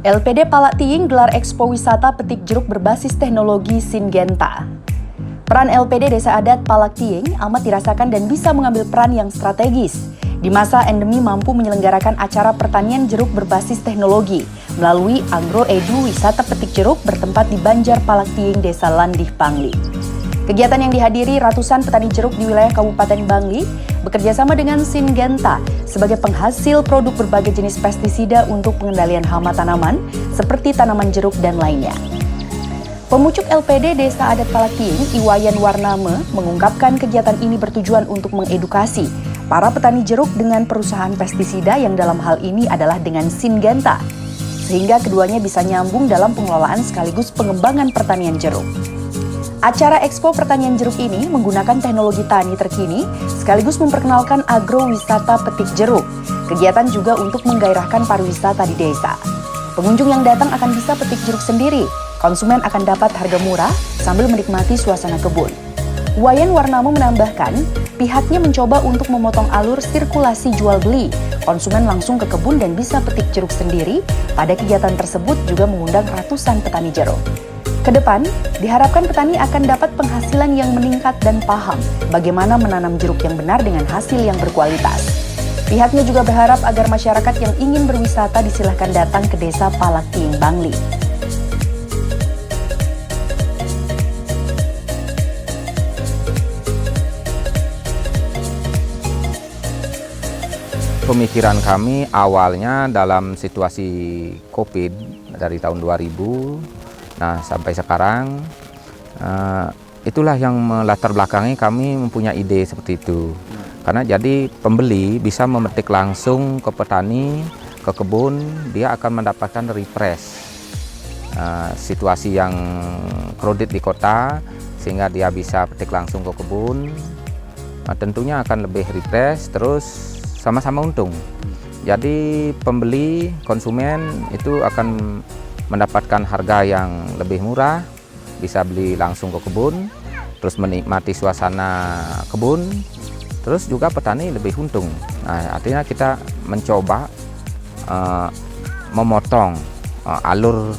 LPD Palak Tiying gelar Expo Wisata Petik Jeruk berbasis teknologi Syngenta. Peran LPD Desa Adat Palak Tiying amat dirasakan dan bisa mengambil peran yang strategis. Di masa endemi mampu menyelenggarakan acara pertanian jeruk berbasis teknologi melalui Agro Edu Wisata Petik Jeruk bertempat di Banjar Palak Tiying, Desa Landih, Bangli. Kegiatan yang dihadiri ratusan petani jeruk di wilayah Kabupaten Bangli bekerjasama dengan Syngenta sebagai penghasil produk berbagai jenis pestisida untuk pengendalian hama tanaman seperti tanaman jeruk dan lainnya. Pemucuk LPD Desa Adat Palak Tiying, Iwayan Warname, mengungkapkan kegiatan ini bertujuan untuk mengedukasi para petani jeruk dengan perusahaan pestisida yang dalam hal ini adalah dengan Syngenta, sehingga keduanya bisa nyambung dalam pengelolaan sekaligus pengembangan pertanian jeruk. Acara Expo Pertanian Jeruk ini menggunakan teknologi tani terkini sekaligus memperkenalkan agrowisata petik jeruk. Kegiatan juga untuk menggairahkan pariwisata di desa. Pengunjung yang datang akan bisa petik jeruk sendiri. Konsumen akan dapat harga murah sambil menikmati suasana kebun. Wayan Warnamo menambahkan, pihaknya mencoba untuk memotong alur sirkulasi jual beli. Konsumen langsung ke kebun dan bisa petik jeruk sendiri. Pada kegiatan tersebut juga mengundang ratusan petani jeruk. Kedepan, diharapkan petani akan dapat penghasilan yang meningkat dan paham bagaimana menanam jeruk yang benar dengan hasil yang berkualitas. Pihaknya juga berharap agar masyarakat yang ingin berwisata disilahkan datang ke Desa Palak Tiying, Bangli. Pemikiran kami awalnya dalam situasi COVID dari tahun 2000, nah sampai sekarang itulah yang melatar belakangi kami mempunyai ide seperti itu. Karena jadi pembeli bisa memetik langsung ke petani, ke kebun, dia akan mendapatkan refresh. Situasi yang crowded di kota sehingga dia bisa petik langsung ke kebun, tentunya akan lebih refresh, terus sama-sama untung. Jadi pembeli, konsumen itu akan mendapatkan harga yang lebih murah, bisa beli langsung ke kebun, terus menikmati suasana kebun, terus juga petani lebih untung. Nah, artinya kita mencoba memotong alur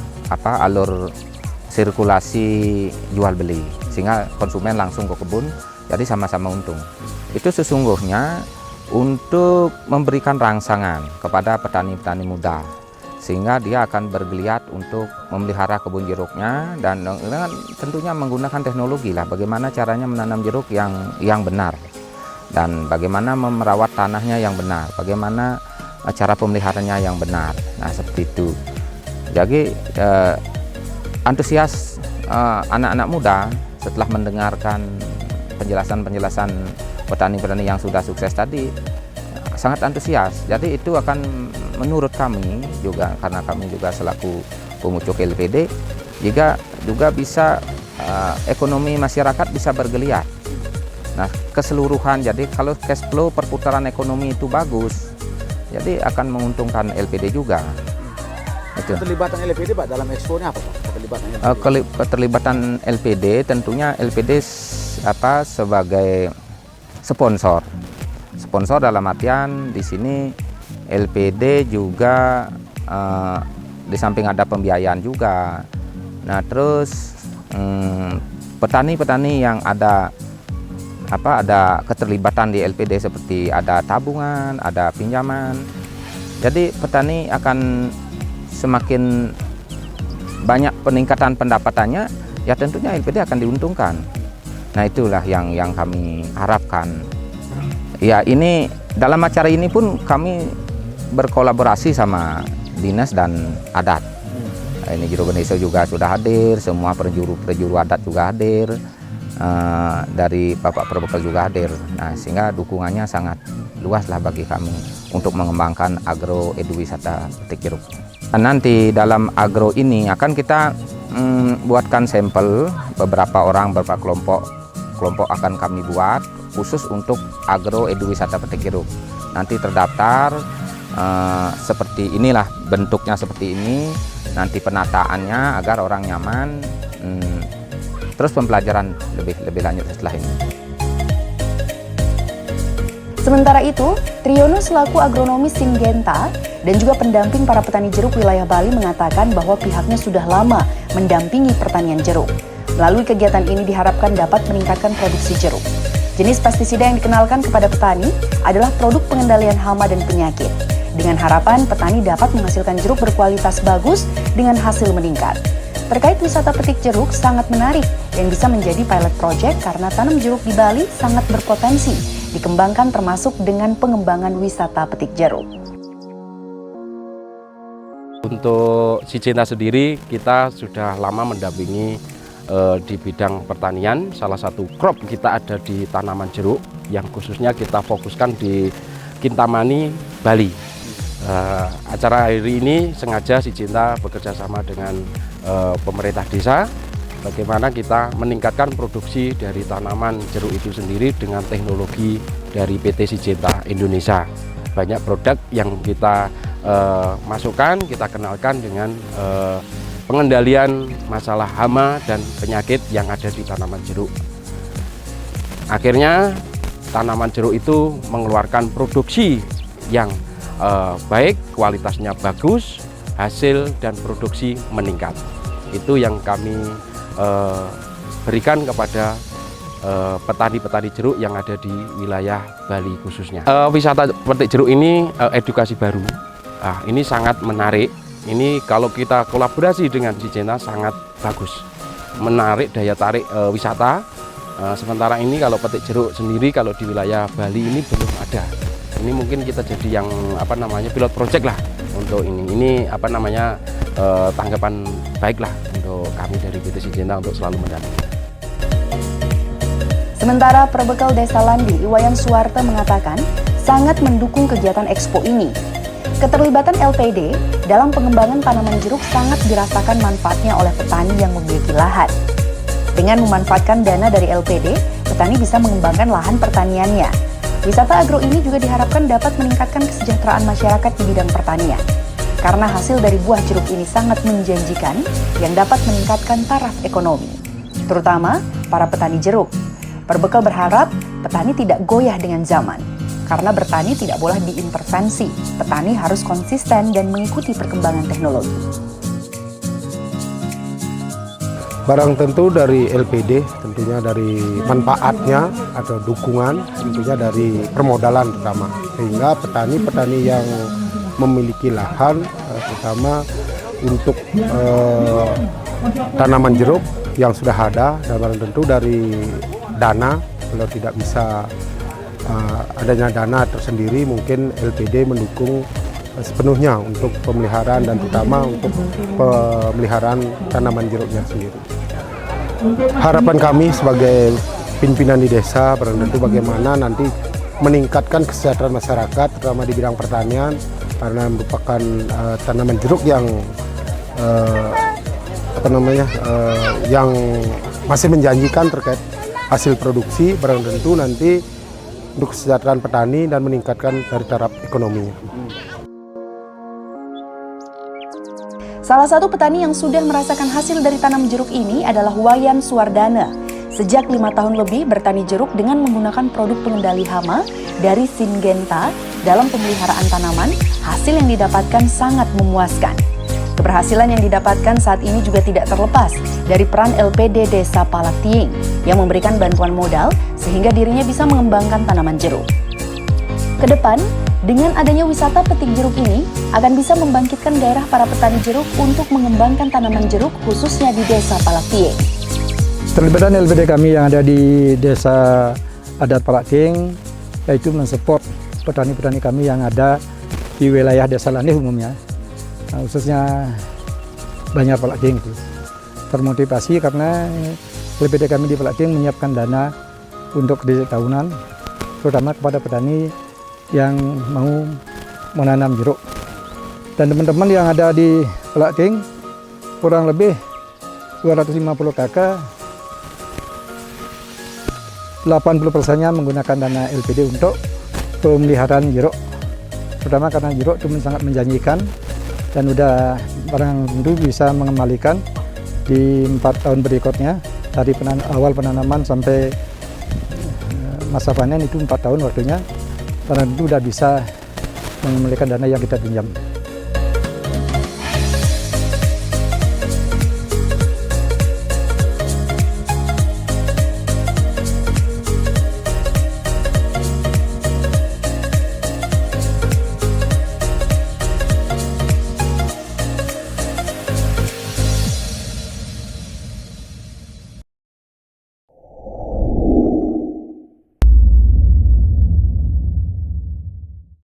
sirkulasi jual beli, sehingga konsumen langsung ke kebun, jadi sama-sama untung. Itu sesungguhnya untuk memberikan rangsangan kepada petani-petani muda, sehingga dia akan bergeliat untuk memelihara kebun jeruknya dan tentunya menggunakan teknologi lah, bagaimana caranya menanam jeruk yang benar dan bagaimana merawat tanahnya yang benar, bagaimana cara pemeliharaannya yang benar. Nah, seperti itu. Jadi antusias anak-anak muda setelah mendengarkan penjelasan-penjelasan petani-petani yang sudah sukses tadi sangat antusias. Jadi itu akan menurut kami juga, karena kami juga selaku pemucuk LPD juga bisa ekonomi masyarakat bisa bergeliat. Nah, keseluruhan, jadi kalau cash flow perputaran ekonomi itu bagus, jadi akan menguntungkan LPD juga. Itu. Keterlibatan LPD Pak dalam expo-nya apa Pak? Keterlibatan LPD tentunya LPD sebagai sponsor dalam artian di sini LPD juga di samping ada pembiayaan juga. Nah, terus petani-petani yang ada keterlibatan di LPD seperti ada tabungan, ada pinjaman. Jadi petani akan semakin banyak peningkatan pendapatannya, ya tentunya LPD akan diuntungkan. Nah, itulah yang kami harapkan. Ya, ini dalam acara ini pun kami berkolaborasi sama dinas dan adat. Nah, ini Juru Beneso juga sudah hadir, semua perjuru adat juga hadir, dari Bapak Perbekal juga hadir. Nah, sehingga dukungannya sangat luas lah bagi kami untuk mengembangkan agro edu wisata petik jeruk. Nanti dalam agro ini akan kita buatkan sampel beberapa kelompok akan kami buat khusus untuk agro edu wisata petik jeruk. Nanti terdaftar seperti inilah, bentuknya seperti ini, nanti penataannya agar orang nyaman, terus pembelajaran lebih lanjut setelah ini. Sementara itu, Triyono selaku agronomis Syngenta dan juga pendamping para petani jeruk wilayah Bali mengatakan bahwa pihaknya sudah lama mendampingi pertanian jeruk. Melalui kegiatan ini diharapkan dapat meningkatkan produksi jeruk. Jenis pestisida yang dikenalkan kepada petani adalah produk pengendalian hama dan penyakit. Dengan harapan petani dapat menghasilkan jeruk berkualitas bagus dengan hasil meningkat. Terkait wisata petik jeruk sangat menarik dan bisa menjadi pilot project karena tanam jeruk di Bali sangat berpotensi dikembangkan termasuk dengan pengembangan wisata petik jeruk. Untuk Syngenta sendiri kita sudah lama mendampingi di bidang pertanian. Salah satu crop kita ada di tanaman jeruk yang khususnya kita fokuskan di Kintamani, Bali. Acara hari ini sengaja Syngenta bekerja sama dengan pemerintah desa bagaimana kita meningkatkan produksi dari tanaman jeruk itu sendiri dengan teknologi dari PT Syngenta Indonesia. Banyak produk yang kita masukkan, kita kenalkan dengan pengendalian masalah hama dan penyakit yang ada di tanaman jeruk. Akhirnya tanaman jeruk itu mengeluarkan produksi yang baik, kualitasnya bagus, hasil dan produksi meningkat. Itu yang kami berikan kepada petani-petani jeruk yang ada di wilayah Bali khususnya. Wisata petik jeruk ini edukasi baru. Ini sangat menarik. Ini kalau kita kolaborasi dengan Syngenta sangat bagus, menarik daya tarik wisata. Sementara ini kalau petik jeruk sendiri kalau di wilayah Bali ini belum ada. Ini mungkin kita jadi yang pilot project lah untuk ini. Ini tanggapan baik lah untuk kami dari PT Syngenta untuk selalu mendampingi. Sementara Perbekal Desa Landi, Iwayan Suwarte mengatakan sangat mendukung kegiatan Expo ini. Keterlibatan LPD dalam pengembangan tanaman jeruk sangat dirasakan manfaatnya oleh petani yang memiliki lahan. Dengan memanfaatkan dana dari LPD, petani bisa mengembangkan lahan pertaniannya. Wisata agro ini juga diharapkan dapat meningkatkan kesejahteraan masyarakat di bidang pertanian. Karena hasil dari buah jeruk ini sangat menjanjikan yang dapat meningkatkan taraf ekonomi, terutama para petani jeruk. Perbekal berharap petani tidak goyah dengan zaman. Karena bertani tidak boleh diintervensi, petani harus konsisten dan mengikuti perkembangan teknologi. Barang tentu dari LPD, tentunya dari manfaatnya atau dukungan, tentunya dari permodalan terutama. Sehingga petani-petani yang memiliki lahan, terutama untuk tanaman jeruk yang sudah ada, dan barang tentu dari dana, kalau tidak bisa adanya dana tersendiri, mungkin LPD mendukung sepenuhnya untuk pemeliharaan dan terutama untuk pemeliharaan tanaman jeruknya sendiri. Harapan kami sebagai pimpinan di desa tentu bagaimana nanti meningkatkan kesejahteraan masyarakat terutama di bidang pertanian, karena merupakan tanaman jeruk yang yang masih menjanjikan terkait hasil produksi, barang tentu nanti untuk kesejahteraan petani dan meningkatkan dari taraf ekonominya. Salah satu petani yang sudah merasakan hasil dari tanam jeruk ini adalah Wayan Suwardana. Sejak 5 tahun lebih bertani jeruk dengan menggunakan produk pengendali hama dari Syngenta dalam pemeliharaan tanaman, hasil yang didapatkan sangat memuaskan. Keberhasilan yang didapatkan saat ini juga tidak terlepas dari peran LPD Desa Palaktiing yang memberikan bantuan modal sehingga dirinya bisa mengembangkan tanaman jeruk. Kedepan, dengan adanya wisata petik jeruk ini akan bisa membangkitkan gairah para petani jeruk untuk mengembangkan tanaman jeruk khususnya di Desa Palaktiing. Terlibatan LPD kami yang ada di Desa Adat Palaktiing yaitu mensupport petani-petani kami yang ada di wilayah Desa Landi umumnya. Khususnya Banjar Palaktiing itu termotivasi karena LPD kami di Palaktiing menyiapkan dana untuk kredit tahunan terutama kepada petani yang mau menanam jeruk. Dan teman-teman yang ada di Palaktiing kurang lebih 250 kakak, 80%-nya menggunakan dana LPD untuk pemeliharaan jeruk. Terutama karena jeruk itu sangat menjanjikan dan udah barang tentu bisa mengembalikan di 4 tahun berikutnya dari awal penanaman sampai masa panen itu 4 tahun waktunya. Barang tentu udah bisa mengembalikan dana yang kita pinjam.